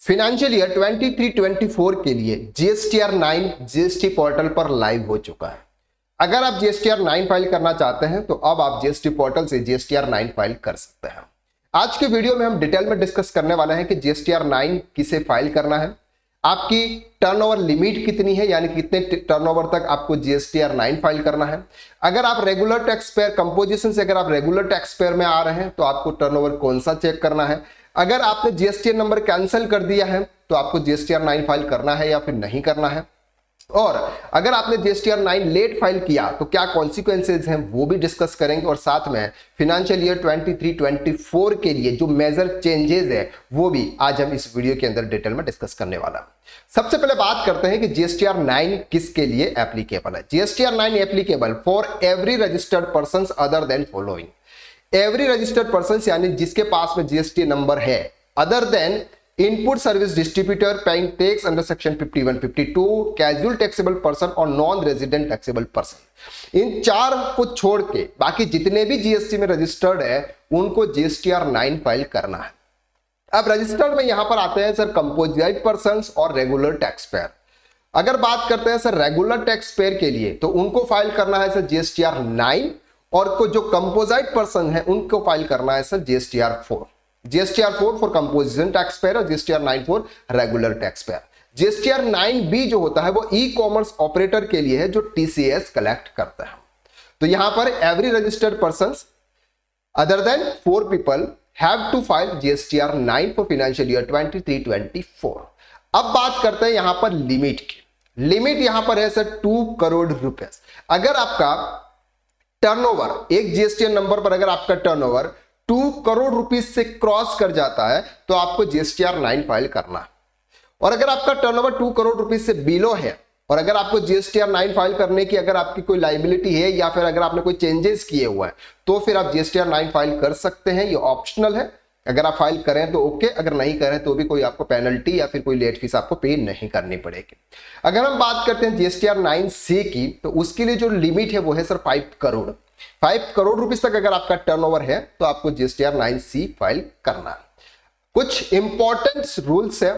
Financial year 23-24 के लिए GSTR 9 GST portal पर लाइव हो चुका है। अगर आप जीएसटीआर 9 फाइल करना चाहते हैं तो अब आप जीएसटी पोर्टल से जीएसटीआर 9 फाइल कर सकते हैं। आज के वीडियो में हम डिटेल में डिस्कस करने वाले हैं कि जीएसटीआर 9 किसे फाइल करना है, आपकी टर्नओवर लिमिट कितनी है, यानी कितने टर्नओवर तक आपको जीएसटीआर 9 फाइल करना है। अगर आप रेगुलर टैक्स पेयर कंपोजिशन से अगर आप रेगुलर टैक्स पेयर में आ रहे हैं तो आपको टर्नओवर कौन सा चेक करना है। अगर आपने जीएसटीआर नंबर कैंसिल कर दिया है तो आपको जीएसटीआर 9 फाइल करना है या फिर नहीं करना है। और अगर आपने जीएसटीआर 9 लेट फाइल किया तो क्या कॉन्सिक्वेंसेज हैं वो भी डिस्कस करेंगे। और साथ में फाइनेंशियल ईयर 23-24 के लिए जो मेजर चेंजेस है वो भी आज हम इस वीडियो के अंदर डिटेल में डिस्कस करने वाला है। सबसे पहले बात करते हैं कि जीएसटीआर 9 किसके लिए एप्लीकेबल है। GSTR 9 applicable for every registered person other then following. Every registered person यानी जिसके पास में जीएसटी नंबर है other than input service distributor paying tax under section 51-52, casual taxable person और नॉन रेजिडेंट टैक्सेबल पर्सन। इन चार को छोड़ के बाकी जितने भी जीएसटी में रजिस्टर्ड है उनको जीएसटीआर 9 फाइल करना है। अब रजिस्टर्ड में यहां पर आते हैं सर कंपोजिट पर्सन और रेगुलर टैक्स पेयर। अगर बात करते हैं सर रेगुलर टैक्स पेयर के लिए तो उनको फाइल करना है सर जीएसटीआर 9 और को जो कंपोजिट पर्सन है उनको फाइल करना है sir GSTR 4। GSTR 4 for composition tax payer और GSTR 9 for regular tax payer. GSTR 9B जो होता है वो ई कॉमर्स ऑपरेटर के लिए है जो टीसीएस कलेक्ट करता है। तो यहां पर every registered person other than 4 people have to file GSTR 9 for financial year 23-24। अब बात करते हैं यहां पर लिमिट की। लिमिट यहां पर है सर 2 करोड़ रुपए। अगर आपका टर्नओवर एक जीएसटीआर नंबर पर अगर आपका टर्नओवर 2 करोड़ रुपीस से क्रॉस कर जाता है तो आपको जीएसटीआर 9 फाइल करना है। और अगर आपका टर्नओवर 2 करोड़ रुपीस से बिलो है और अगर आपको जीएसटीआर 9 फाइल करने की अगर आपकी कोई लायबिलिटी है या फिर अगर आपने कोई चेंजेस किए हुए हैं तो फिर आप जीएसटीआर 9 फाइल कर सकते हैं। ये ऑप्शनल है, अगर आप फाइल करें तो ओके, अगर नहीं करें तो भी कोई आपको पेनल्टी या फिर कोई लेट फीस आपको पे नहीं करनी पड़ेगी। अगर हम बात करते हैं जीएसटीआर 9C की तो उसके लिए जो लिमिट है वो है सर 5 करोड़। 5 करोड़ रुपीस तक अगर आपका टर्नओवर है तो आपको जीएसटीआर 9C फाइल करना है। कुछ इंपॉर्टेंट रूल्स है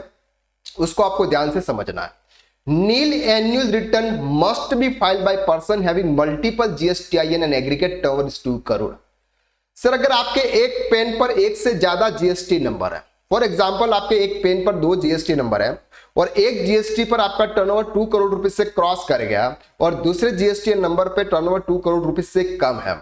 उसको आपको ध्यान से समझना है। Nil annual return must be filed by person having multiple GSTIN and aggregate turnover 2 crore. Sir अगर आपके एक पेन पर एक से ज्यादा जीएसटी नंबर है, फॉर एग्जांपल आपके एक पेन पर 2 जीएसटी नंबर है और एक जीएसटी पर आपका टर्नओवर 2 करोड़ रुपीस से क्रॉस कर गया और दूसरे जीएसटी नंबर पे टर्नओवर 2 करोड़ रुपीस से कम है,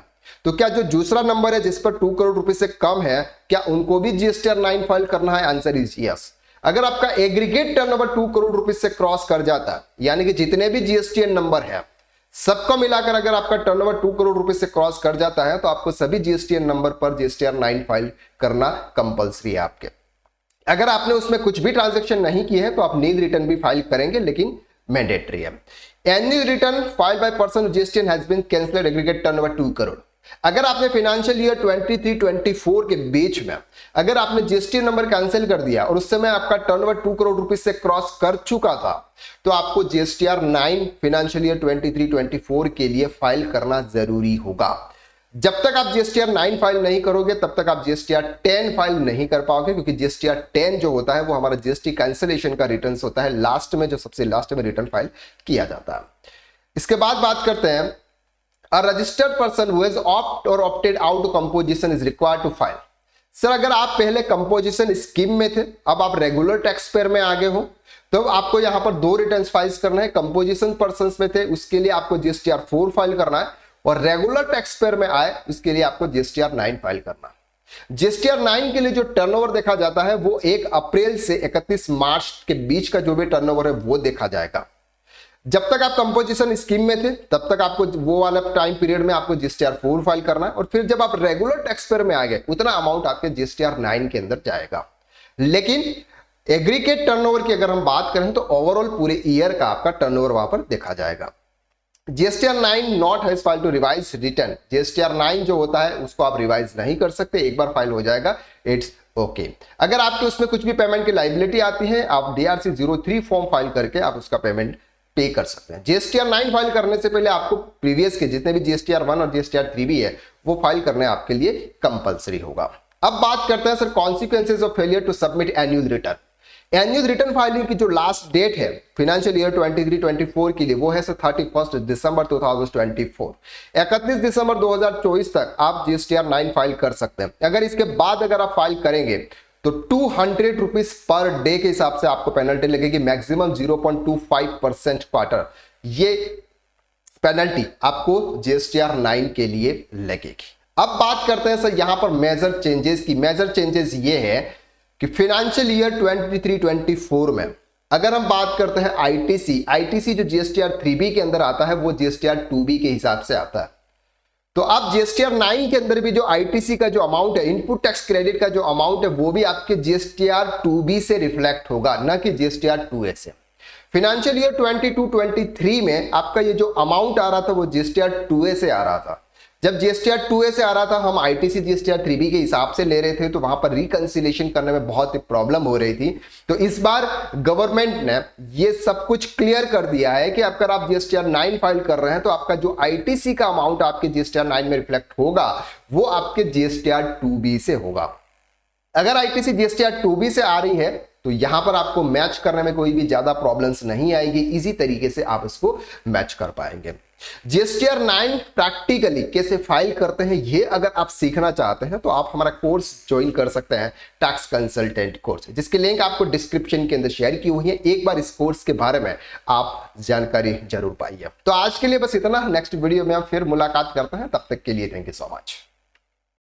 तो क्या जो दूसरा नंबर है जिस पर 2 करोड़ रुपीस से कम है क्या उनको भी जीएसटीआर 9 फाइल करना है? Answer is yes. अगर आपका एग्रीगेट टर्नओवर 2 करोड़ रुपीस से क्रॉस कर जाता है यानी कि जितने भी जीएसटी नंबर है सबको मिलाकर अगर आपका टर्नओवर 2 करोड़ रुपए से क्रॉस कर जाता है तो आपको सभी जीएसटीआर नंबर पर जीएसटीआर 9 फाइल करना कंपलसरी है आपके। अगर आपने उसमें कुछ भी ट्रांजैक्शन नहीं किए हैं तो आप नील रिटर्न भी फाइल करेंगे लेकिन मैंडेटरी है। Annual return file by person GST has been cancelled aggregate turnover 2 crore. अगर आपने फाइनेंशियल ईयर 23-24 के बीच में अगर आपने जीएसटी नंबर कैंसिल कर दिया और उस समय आपका टर्नओवर 2 करोड़ रुपए से क्रॉस कर चुका था तो आपको जीएसटीआर 9 फाइनेंशियल ईयर 23-24 के लिए फाइल करना जरूरी होगा। जब तक आप जीएसटीआर 9 फाइल नहीं करोगे तब तक आप जीएसटीआर 10 फाइल नहीं कर पाओगे, क्योंकि जीएसटीआर 10 जो होता है वो हमारा जीएसटी कैंसिलेशन का रिटर्न होता है, लास्ट में जो सबसे लास्ट में रिटर्न फाइल किया जाता है। इसके बाद बात करते हैं A registered person who has opt or opted out of composition is required to file। Sir अगर आप पहले कंपोजिशन स्कीम में थे अब आप रेगुलर टैक्स पेयर में आगे हो तो आपको यहां पर 2 रिटर्न्स फाइल करना है। कंपोजिशन पर्सन में थे उसके लिए आपको जीएसटीआर 4 फाइल करना है और रेगुलर टैक्स पेयर में आए उसके लिए आपको जीएसटीआर 9 फाइल करना है। जीएसटीआर 9 के लिए जो टर्नओवर देखा जाता है वो 1 अप्रैल से 31 मार्च के बीच का जो भी टर्नओवर है वो देखा जाएगा। जब तक आप कंपोजिशन स्कीम में थे तब तक आपको वो वाला टाइम पीरियड में आपको जीएसटीआर 4 फाइल करना है और फिर जब आप रेगुलर टैक्स पेयर में आ गए उतना अमाउंट आपके जीएसटीआर 9 के अंदर जाएगा। लेकिन एग्रीगेट टर्नओवर की अगर हम बात करें तो ओवरऑल पूरे ईयर का आपका टर्नओवर वहां पर देखा जाएगा। GSTR 9 not has file to revise return. GSTR 9 जो होता है उसको आप रिवाइज नहीं कर सकते, एक बार फाइल हो जाएगा इट्स ओके। अगर आपके उसमें कुछ भी पेमेंट की लायबिलिटी आती है आप DRC 03 फॉर्म फाइल करके आप उसका पेमेंट पे कर सकते हैं। जीएसटीआर 9 फाइल करने से पहले आपको प्रीवियस के जितने भी जीएसटीआर 1 और जीएसटीआर 3 भी है वो फाइल करने आपके लिए कंपलसरी होगा। अब बात करते हैं sir consequences of failure to submit annual return. Annual return filing की जो लास्ट डेट है फाइनेंशियल ईयर 23-24 के लिए वो है 31 दिसंबर 2024। 31 दिसंबर 2024 तक आप GSTR 9 फाइल कर सकते हैं। अगर इसके बाद अगर आप फाइल करेंगे तो 200 रुपीज पर डे के हिसाब से आपको पेनल्टी लगेगी, मैक्सिमम 0.25% क्वार्टर ये पेनल्टी आपको GSTR 9 के लिए लगेगी। अब बात करते हैं सर यहां पर मेजर चेंजेस की। मेजर चेंजेस ये है कि फाइनेंशियल ईयर 23-24 में अगर हम बात करते हैं आईटीसी जो GSTR 3B के अंदर आता है वो GSTR 2B के हिसाब से आता है। तो आप GSTR 9 के अंदर भी जो आईटीसी का जो अमाउंट है, इनपुट टैक्स क्रेडिट का जो अमाउंट है, वो भी आपके GSTR 2B से रिफ्लेक्ट होगा, ना कि GSTR 2A से। फाइनेंशियल ईयर 22-23 में आपका ये जो अमाउंट आ रहा था वो GSTR 2A से आ रहा था। जब GSTR 2A से आ रहा था हम आईटीसी GSTR 3B के हिसाब से ले रहे थे, तो वहां पर रिकंसिलेशन करने में बहुत ही प्रॉब्लम हो रही थी। तो इस बार गवर्नमेंट ने ये सब कुछ क्लियर कर दिया है कि अगर आप GSTR 9 फाइल कर रहे हैं तो आपका जो आईटीसी का अमाउंट आपके GSTR 9 में रिफ्लेक्ट होगा वो आपके GSTR 2B से होगा। अगर आईटीसी GSTR 2B से आ रही है तो यहां पर आपको मैच करने में कोई भी ज्यादा प्रॉब्लम्स नहीं आएगी, इजी तरीके से आप इसको मैच कर पाएंगे। GSTR 9 प्रैक्टिकली कैसे फाइल करते हैं ये अगर आप सीखना चाहते हैं तो आप हमारा कोर्स ज्वाइन कर सकते हैं, टैक्स कंसल्टेंट कोर्स, जिसकी लिंक आपको डिस्क्रिप्शन के अंदर शेयर की हुई है। एक बार इस कोर्स के बारे में आप जानकारी जरूर पाइए। तो आज के लिए बस इतना, नेक्स्ट वीडियो में हम फिर मुलाकात करते हैं, तब तक के लिए थैंक यू सो मच।